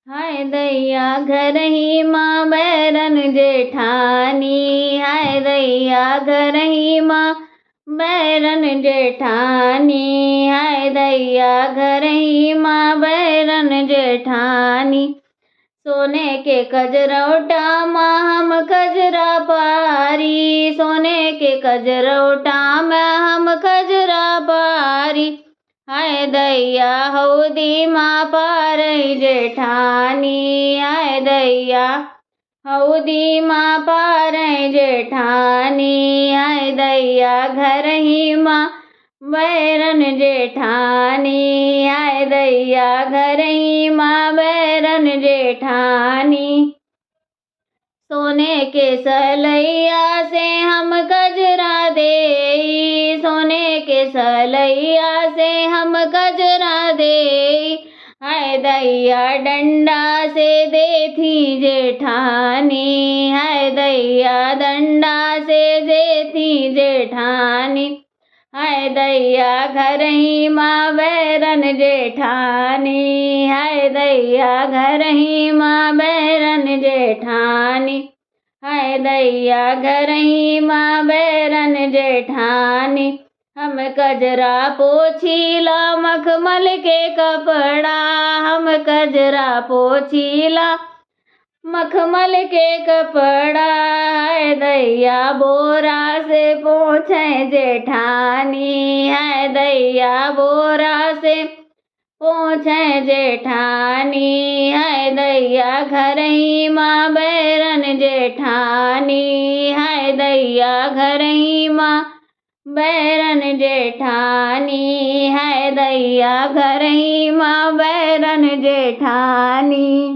हाय दैया घर ही माँ बैरन जेठानी, हाय दैया घर ही माँ बैरन जेठानी, हाय दैया घर ही माँ बैरन जेठानी। सोने के कजरौटा माँ हम कजरा पारी, सोने के कजरौटा में हम कजरा पारी। हाय दैया हौदी माँ पारई जेठानी, हाय दैया हौदी माँ पारई जेठानी, हाय दैया घर ही माँ बैरन जेठानी, हाय दैया घर ही माँ बैरन जेठानी। सोने के सलैया से हम गजरा देई, सोने के सलैया से हम गजरा देई। हाय दैया डंडा से देती जेठानी, हाय दैया डंडा से देती जेठानी। हाय दैया घर ही माँ बैरन जेठानी, हाय दैया घर ही माँ बैरन जेठानी, हाय दैया घर ही माँ बैरन जेठानी। हम कजरा पोछीला मखमल के कपड़ा, हम कजरा पोछीला मखमल के कपड़ा। हाय दैया बोरा से पोछे जेठानी, हाय दैया बोरा से पोछे जेठानी, हाय दैया घर ही माँ बैरन जेठानी, हाय दैया घर ही माँ बैरन जेठानी, हाय दैया घर ही माँ बैरन जेठानी।